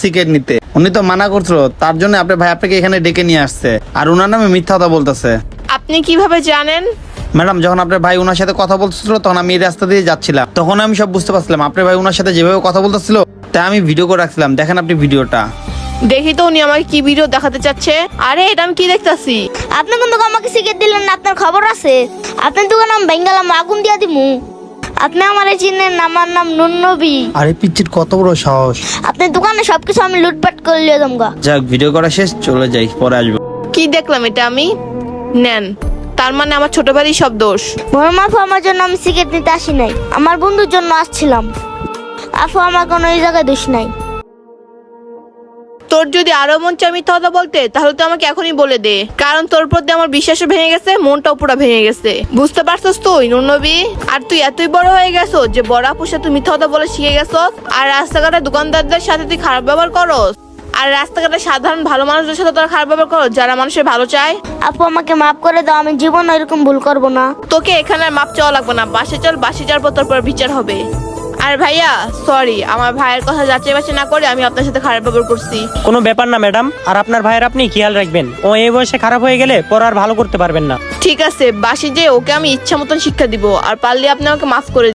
Cigarette নিতে। উনি তো মানা করছিল, তার জন্য আপনার ভাই আপনাকে এখানে ডেকে নিয়ে আসছে, আর উনার নামে মিথ্যা কথা বলতেছে। আপনি কিভাবে জানেন? ম্যাডাম, যখন আপনার ভাই ওনার সাথে কথা বলতেছিল তখন আমি এই রাস্তা দিয়ে যাচ্ছিলাম, তখন আমি সব বুঝতে পারছিলাম। আপনার ভাই ওনার সাথে যেভাবে কথা বলতেছিল তাই আমি ভিডিও করে রাখছিলাম। দেখেন আপনি ভিডিওটা। দেখি তো উনি আমাকে কি ভিডিও দেখাতে চাচ্ছে। আরে এটা আমি কি দেখতাছি? আপনি কিন্তু আমাকে সিগারেট দিলেন না, আপনার খবর আছে? আপনার দোকান আমি বেঙ্গালাম, আগুন দিয়া দিমু। আপনি আমারে চিনেন না, আমার নাম নুননবী। আরে পিচ্চির কত বড় সাহস! আপনার দোকানে সবকিছু আমি লুটপাট করে লিয়ে যামগা। যাক, ভিডিও করা শেষ, চলে যাই, পরে আসবো। কি দেখলাম এটা আমি? নেন, তার মানে আমার ছোট ভাইয়েরই সব দোষ। বড়মা আপু, আমার জন্য আমি সিগারেট নিতে আসি নাই, আমার বন্ধুর জন্য আসছিলাম। আপু, আমার কোনো এই জায়গায় দোষ নাই। তোর যদি আরো মন চায় মিথ্যা কথা বলতে, তাহলে তো আমাকে এখনই বলে দে, কারণ তোর প্রতি আমার বিশ্বাসও ভেঙে গেছে, মনটাও পুরো ভেঙে গেছে। বুঝতে পারছস তুই নুননবী? আর তুই এতই বড় হয়ে গেছো যে বড় আপুর সাথে তুই মিথ্যা কথা বলে শিখে গেছস, আর রাস্তাঘাটে দোকানদারদের সাথে তুই খারাপ ব্যবহার করস, আর রাস্তাঘাটে সাধারণ ভালো মানুষদের সাথে তোরা খারাপ ব্যবহার করস যারা মানুষের ভালো চায়। আপু, আমাকে মাফ করে দাও, আমি জীবন এরকম ভুল করব না। তোকে এখানে আর মাপ চাওয়া লাগবে না, বাসে চল, বাসে যাওয়ার পর তোর পর বিচার হবে। আর ভাইয়া সরি, আমার ভাইয়ের কথা যাচাই বাছাই না করে আমি আপনার সাথে খারাপ ব্যবহার করছি। কোনো ব্যাপার না ম্যাডাম, আর আপনার ভাইয়ের আপনি খেয়াল রাখবেন, ও এই বয়সে খারাপ হয়ে গেলে পর আর ভালো করতে পারবেন না। ঠিক আছে, বাসে যে ওকে আমি ইচ্ছা মতন শিক্ষা দিব, আর পারলে আপনি আমাকে মাফ করে